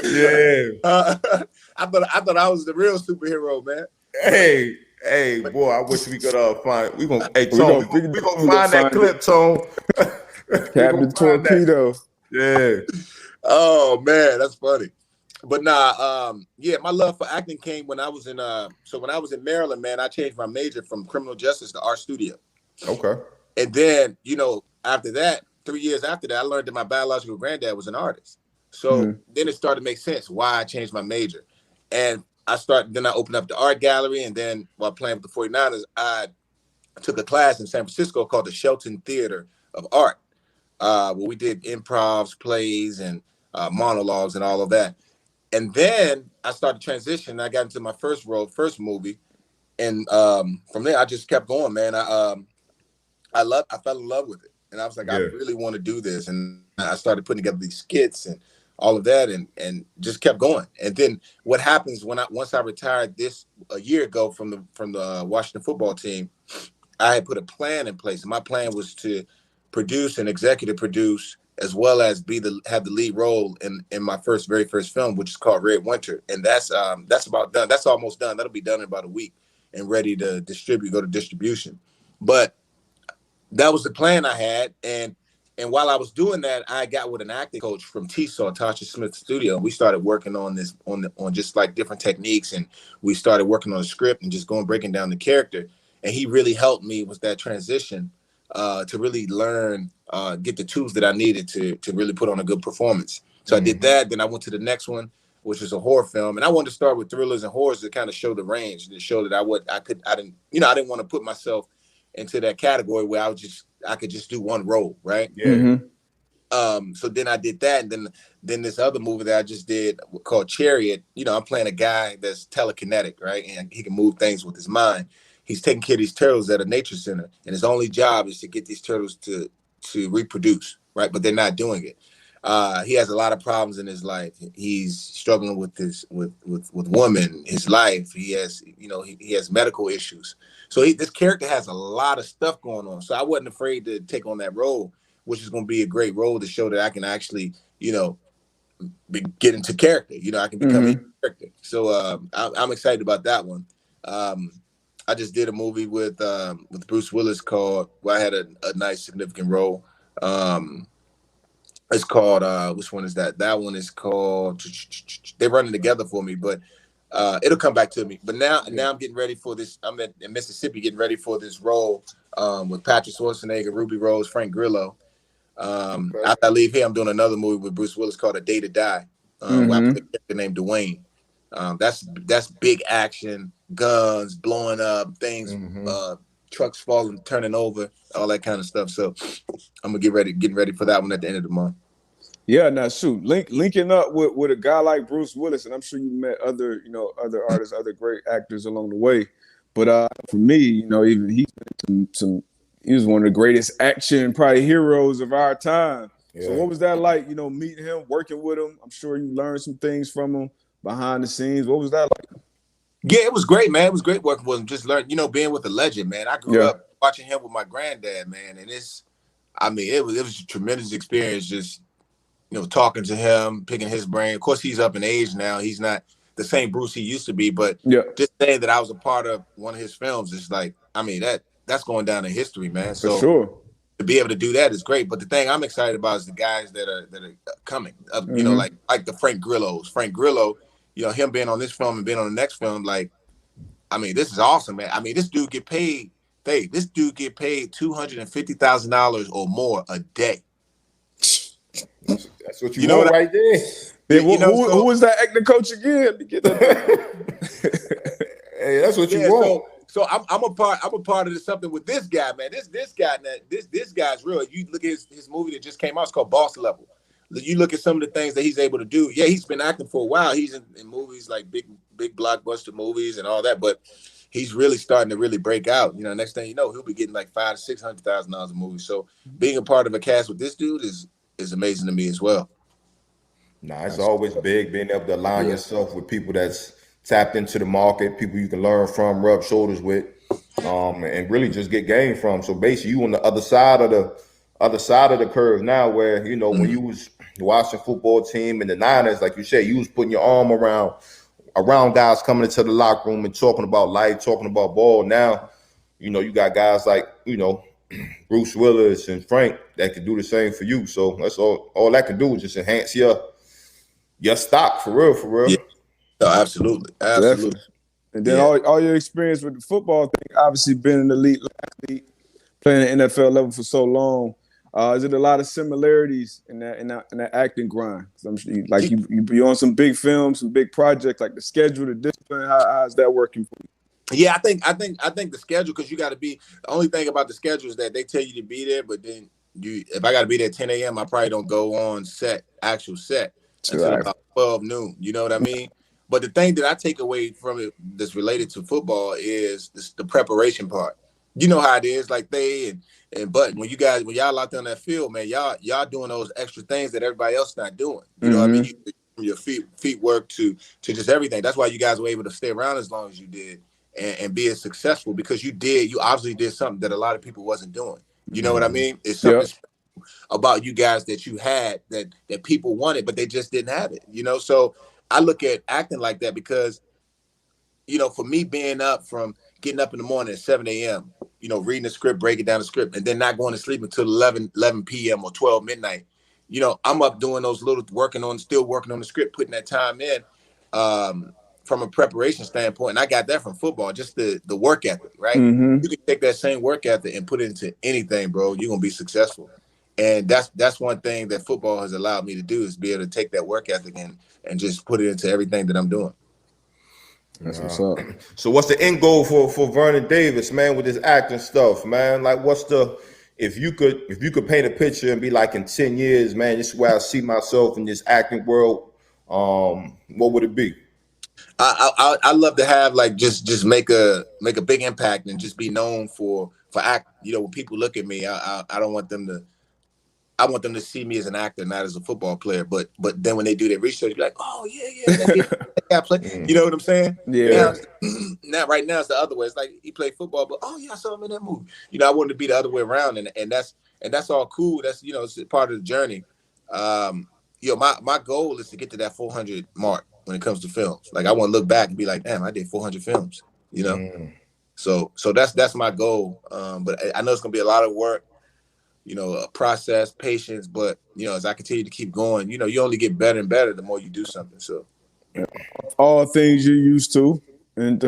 Yeah. I thought I was the real superhero, man. Hey, boy, I wish we could find. We gonna find that clip, Tone. Captain Torpedo. Yeah. Oh man, that's funny. But nah, my love for acting came when I was in when I was in Maryland, man, I changed my major from criminal justice to art studio. Okay. And then, after that, 3 years after that, I learned that my biological granddad was an artist. So then it started to make sense why I changed my major. And then I opened up the art gallery, and then while playing with the 49ers, I took a class in San Francisco called the Shelton Theater of Art, where we did improvs, plays, and monologues and all of that. And then I started transitioning. I got into my first movie. And from there, I just kept going, man. I fell in love with it. And I was like, I really want to do this. And I started putting together these skits and all of that, and just kept going. And then what happens once I retired a year ago from the Washington football team, I had put a plan in place. And my plan was to produce and executive produce, as well as have the lead role in my very first film, which is called Red Winter. And that's about done. That's almost done. That'll be done in about a week and ready to go to distribution. But that was the plan I had. And while I was doing that, I got with an acting coach from Tasha Smith Studio. We started working on this, on just like different techniques. And we started working on a script and just breaking down the character. And he really helped me with that transition to really learn, get the tools that I needed to really put on a good performance. So I did that. Then I went to the next one, which was a horror film. And I wanted to start with thrillers and horrors to kind of show the range, to show that I didn't want to put myself into that category where I could just do one role, right? Yeah. So then I did that, and then this other movie that I just did called Chariot. I'm playing a guy that's telekinetic, right? And he can move things with his mind. He's taking care of these turtles at a nature center, and his only job is to get these turtles to reproduce, right? But they're not doing it. He has a lot of problems in his life. He's struggling with women, his life. He has, he has medical issues. So this character has a lot of stuff going on. So I wasn't afraid to take on that role, which is going to be a great role to show that I can actually, get into character. I can become a character. So I'm excited about that one. I just did a movie with Bruce Willis where I had a nice significant role. It's called which one is that? That one is called. They're running together for me, but it'll come back to me. But now I'm getting ready for this. I'm in Mississippi getting ready for this role with Patrick Schwarzenegger, Ruby Rose, Frank Grillo. After I leave here, I'm doing another movie with Bruce Willis called A Day to Die, where I play a character named Dwayne. That's big action, guns blowing up, things, trucks falling, turning over, all that kind of stuff. So I'm gonna getting ready for that one at the end of the month. Yeah, now shoot, linking up with a guy like Bruce Willis, and I'm sure you met other artists, other great actors along the way. But for me, even he's been he was one of the greatest action probably heroes of our time. Yeah. So what was that like, meeting him, working with him? I'm sure you learned some things from him behind the scenes. What was that like? Yeah, it was great, man. It was great working with him. Just learn, being with a legend, man. I grew up watching him with my granddad, man, and it was a tremendous experience. Just talking to him, picking his brain. Of course, he's up in age now. He's not the same Bruce he used to be, but just saying that I was a part of one of his films is like, that's going down in history, man. So for sure, to be able to do that is great. But the thing I'm excited about is the guys that are coming. Like the Frank Grillos. Frank Grillo, him being on this film and being on the next film, this is awesome, man. This dude get paid Faye, this dude get paid $250,000 or more a day. That's what you want right there. Then who was that acting coach again? To get that hey, that's what you want. So I'm a part of something with this guy, man. This guy's real. You look at his movie that just came out. It's called Boss Level. You look at some of the things that he's able to do. Yeah, he's been acting for a while. He's in movies like big blockbuster movies and all that, but he's really starting to really break out. You know, next thing you know, he'll be getting like $500,000 to $600,000 a movie. So being a part of a cast with this dude is amazing to me as well. Nah, it's always big being able to align yourself with people that's tapped into the market, people you can learn from, rub shoulders with, and really just get game from. So basically, you on the other side of the curve now, where you know when you was watching football team in the '90s, like you said, you was putting your arm around guys coming into the locker room and talking about life, talking about ball. Now, you know, you got guys like Bruce Willis and Frank that can do the same for you. So that's all that can do is just enhance your stock for real. Yeah. No, absolutely. Definitely. And then all your experience with the football thing, obviously being an elite athlete, playing at the NFL level for so long. Is it a lot of similarities in that acting grind? I'm sure you be on some big films, some big projects, like the schedule, the discipline. How's that working for you? Yeah, I think the schedule, because you got to be. The only thing about the schedule is that they tell you to be there, but then if I got to be there at 10 a.m., I probably don't go on actual set until about 12 noon. You know what I mean? But the thing that I take away from it that's related to football is the preparation part. You know how it is, like but when y'all out there on that field, man, y'all doing those extra things that everybody else not doing. You know what I mean? From your feet work to just everything. That's why you guys were able to stay around as long as you did and be as successful, because you obviously did something that a lot of people wasn't doing. You know what I mean? It's something about you guys that you had that people wanted, but they just didn't have it. You know, so I look at acting like that because, you know, for me getting up in the morning at 7 a.m., you know, reading the script, breaking down the script, and then not going to sleep until 11 p.m. or 12 midnight. You know, I'm up doing those still working on the script, putting that time in from a preparation standpoint. And I got that from football, just the work ethic, right? You can take that same work ethic and put it into anything, bro. You're going to be successful. And that's one thing that football has allowed me to do, is be able to take that work ethic and just put it into everything that I'm doing. That's what's up. So what's the end goal for Vernon Davis, man, with this acting stuff, man? Like, if you could paint a picture and be like, in 10 years, man, this is where I see myself in this acting world, what would it be? I love to have just make a big impact and just be known for act. You know, when people look at me, I don't want them to. I want them to see me as an actor, not as a football player. But then when they do their research, be like, oh yeah, that guy play. You know what I'm saying? Yeah. Now right now it's the other way. It's like he played football, but oh yeah, I saw him in that movie. You know, I wanted to be the other way around, and that's all cool. That's, you know, it's part of the journey. You know, my goal is to get to that 400 mark when it comes to films. Like, I want to look back and be like, damn, I did 400 films. You know, so that's my goal. But I know it's gonna be a lot of work. You know, a process, patience, but, you know, as I continue to keep going, you know, you only get better and better the more you do something. So, all things you're used to, and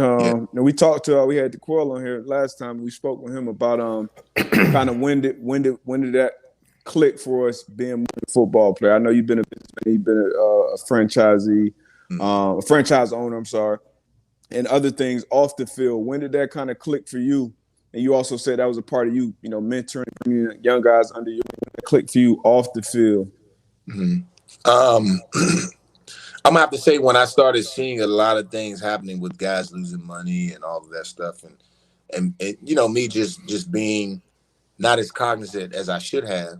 we talked to we had the Quill on here last time. We spoke with him about kind of when did that click for us being more a football player. I know you've been you've been a franchisee, a franchise owner. I'm sorry, and other things off the field. When did that kind of click for you? And you also said that was a part of you, you know, mentoring young guys under you. Click for you off the field. I'm gonna have to say, when I started seeing a lot of things happening with guys losing money and all of that stuff, and you know, me just being not as cognizant as I should have,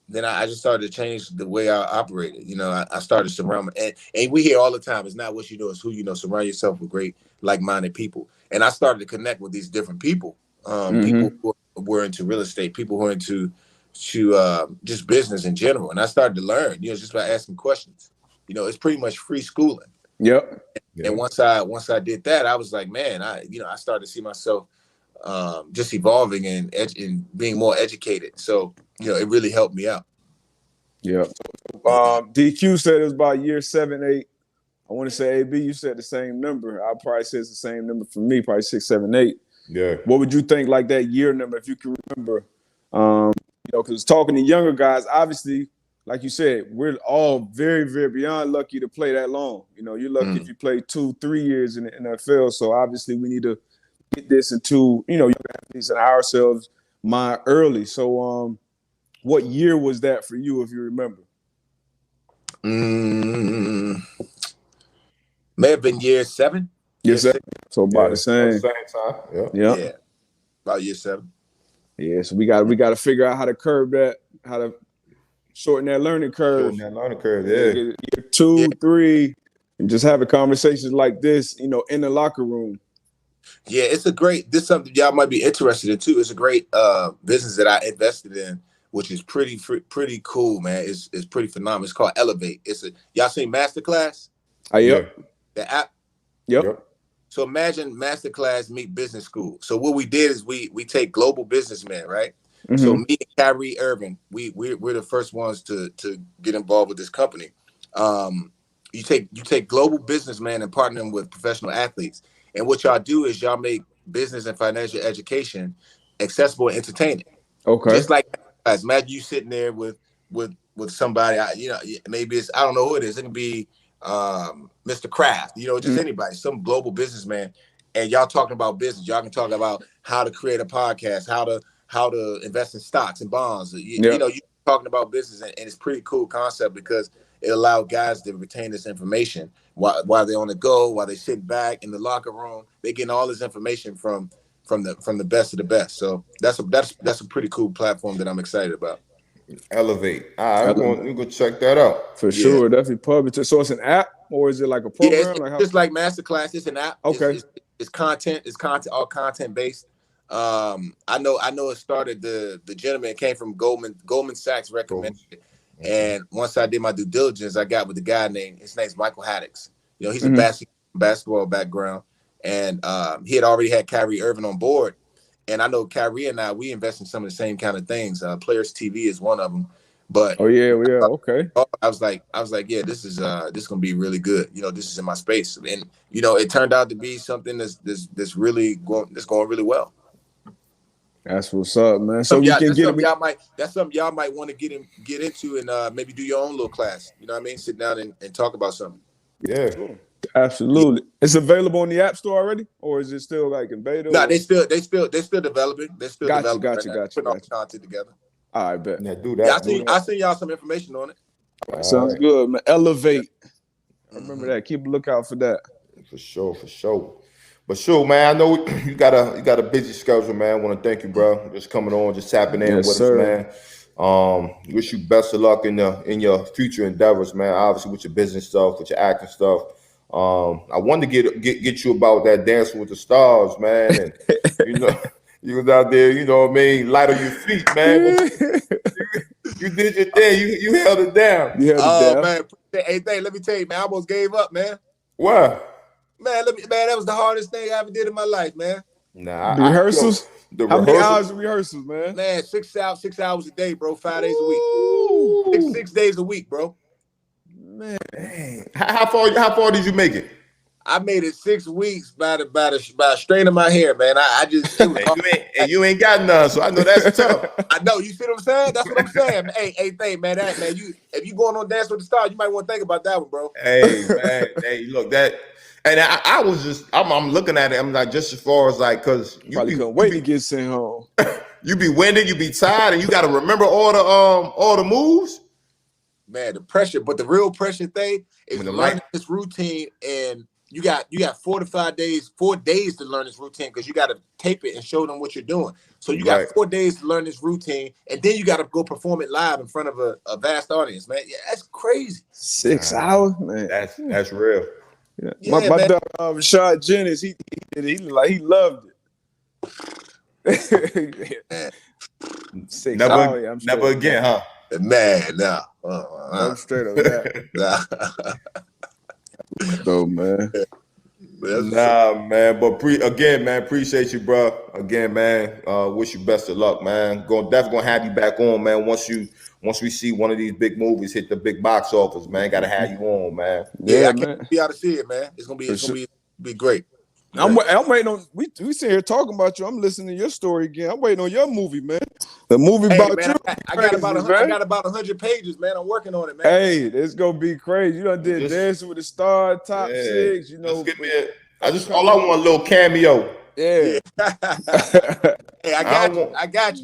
then I just started to change the way I operated. You know, I started surrounding, and we hear all the time, it's not what you know, it's who you know. Surround yourself with great, like-minded people. And I started to connect with these different people, people who were into real estate, people who are into just business in general. And I started to learn, you know, just by asking questions. You know, it's pretty much free schooling. Yep. And once I did that, I was like, man, I started to see myself just evolving and being more educated. So, you know, it really helped me out. Yeah. DQ said it was about year 7, 8. I want to say, AB, you said the same number. I'll probably say it's the same number for me, probably 6, 7, 8. Yeah. What would you think like that year number, if you can remember? Because talking to younger guys, obviously, like you said, we're all very, very beyond lucky to play that long. You're lucky if you play 2-3 years in the NFL. So obviously we need to get this into, young athletes and ourselves mind early. So what year was that for you, if you remember? May have been year 7. Year 7. So about the same. Same time. Yeah. About year 7. Yeah, so we got to figure out how to curb that, how to shorten that learning curve. Year 2, 3, and just having conversations like this, in the locker room. Yeah, this is something y'all might be interested in too. It's a great business that I invested in, which is pretty cool, man. It's pretty phenomenal. It's called Elevate. Y'all seen Masterclass? Yeah. The app? Yep. So imagine Masterclass meet business school. So what we did is we take global businessmen, right? Mm-hmm. So me and Kyrie Irving, we're the first ones to get involved with this company. You take global businessmen and partner them with professional athletes. And what y'all do is y'all make business and financial education accessible and entertaining. Okay. Just like, imagine you sitting there with somebody, maybe it's, I don't know who it is. It can be Mr. Kraft, just anybody, some global businessman, and y'all talking about business. Y'all can talk about how to create a podcast, how to invest in stocks and bonds. You're talking about business, and it's pretty cool concept because it allows guys to retain this information while they're on the go, while they sit back in the locker room. They getting all this information from the best of the best. So that's a pretty cool platform that I'm excited about. Elevate. All right, we're gonna check that out. For sure, definitely publish it. So it's an app, or is it like a program? Yeah, it's just like Masterclass. It's an app. Okay. It's content. It's content, all content based. I know it started, the gentleman came from Goldman Sachs recommended it. And once I did my due diligence, I got with the guy his name's Michael Haddix. He's a basketball background, and he had already had Kyrie Irving on board. And I know Kyrie and we invest in some of the same kind of things. Players TV is one of them. But okay. I was like, yeah, this is gonna be really good. This is in my space, and it turned out to be something that's really going really well. That's what's up, man. So that's something y'all might want to get into, and maybe do your own little class. You know what I mean? Sit down and talk about something. Yeah, absolutely. Yeah. It's available on the App Store already, or is it still like in beta? No, they still developing. They're still developing. Gotcha. Putting all the content together. All right, bet. Yeah, do that. I send y'all some information on it. Sounds good, man. Elevate. I remember that. Keep a lookout for that. For sure. But sure, man, I know you got a busy schedule, man. I want to thank you, bro. Just coming on, just tapping in with us, man. Wish you best of luck in your future endeavors, man. Obviously with your business stuff, with your acting stuff. I wanted to get you about that Dancing with the Stars, man. And you was out there, light on your feet, man. You did your thing. You held it down. Man. Hey, let me tell you, man, I almost gave up, man. Why? Man, that was the hardest thing I ever did in my life, man. Nah, rehearsals. How many hours of rehearsals, man? Man, 6 hours a day, bro. 5 days a week. Six days a week, bro. Man, how far did you make it? I made it 6 weeks by the strain of my hair, man. I just you ain't got none, so I know that's tough. I know, you see what I'm saying? That's what I'm saying. Hey, man, if you going on Dance with the Stars, you might want to think about that one, bro. Hey, man, look that. And I'm looking at it. I'm like, just as far as like, cause you probably couldn't wait to get sent home. You be winded, you be tired, and you got to remember all the moves. Man, the pressure, but the real pressure thing is learning this routine, and you got 4 to 5 days, 4 days to learn this routine because you got to tape it and show them what you're doing. So you got 4 days to learn this routine, and then you got to go perform it live in front of a vast audience, man. Yeah, that's crazy. 6 hours, man. That's real. Yeah. My dog Rashad Jennings, he did it. He loved it. 6 hours. I'm never again, huh? Man, no. I'm straight on that. No, man. Nah, man. But again, man, appreciate you, bro. Again, man, wish you best of luck, man. Definitely gonna have you back on, man. Once we see one of these big movies hit the big box office, man, gotta have you on, man. Yeah, I can't be out to see it, man. It's gonna be great. I'm waiting on we sitting here talking about you. I'm listening to your story again. I'm waiting on your movie, man. The movie about man, you. I got about 100 pages, man. I'm working on it, man. Hey, it's gonna be crazy. You done did Dancing with the Stars, top 6. You know, just give me all I want a little cameo. Yeah. Hey, I got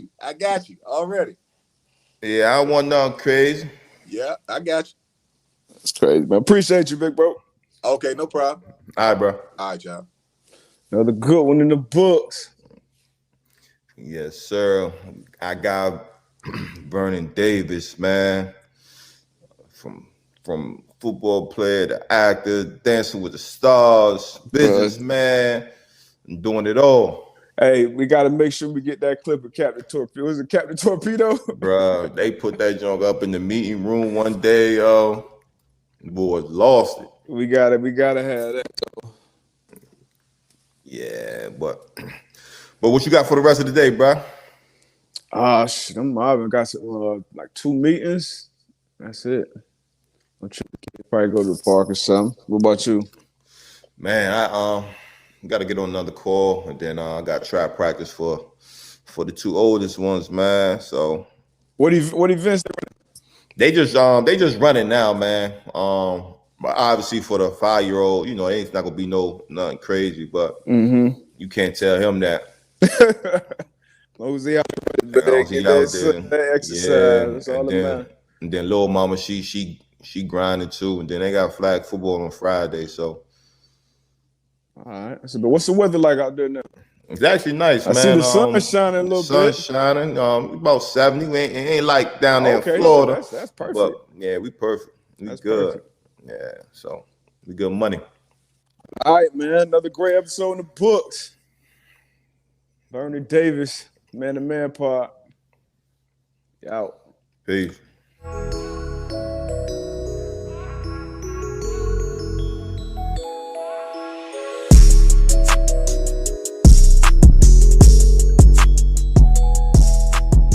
you already. Yeah, I don't want nothing crazy. Yeah, I got you. That's crazy, man. Appreciate you, big bro. Okay, no problem. All right, bro. All right, y'all. Another good one in the books. Yes, sir. I got Vernon Davis, man. From football player to actor, Dancing with the Stars, businessman, and doing it all. Hey, we got to make sure we get that clip of Captain Torpedo. Was it Captain Torpedo? Bruh, they put that junk up in the meeting room one day, yo. Boy, lost it. We gotta have that. Yeah, but what you got for the rest of the day, bro? Shit, I'm Marvin. Got some, like 2 meetings. That's it. I'm trying to probably go to the park or something. What about you? Man, I got to get on another call, and then I got trap practice for the 2 oldest ones, man. So what events? They just running now, man. But obviously for the 5-year-old, you know, it ain't not gonna be nothing crazy, but you can't tell him that. Mosey out there, exercise. Yeah, That's all that matters. And then little mama, she grinding too, and then they got flag football on Friday. So, all right. So, but what's the weather like out there now? It's actually nice, man. I see the sun shining a little bit. Sun shining. About 70. It ain't like down there in Florida. So that's perfect. But yeah, we perfect. That's good. Perfect. Yeah, so we good money. All right, man. Another great episode in the books. Vernon Davis, man to man part. Out. Peace.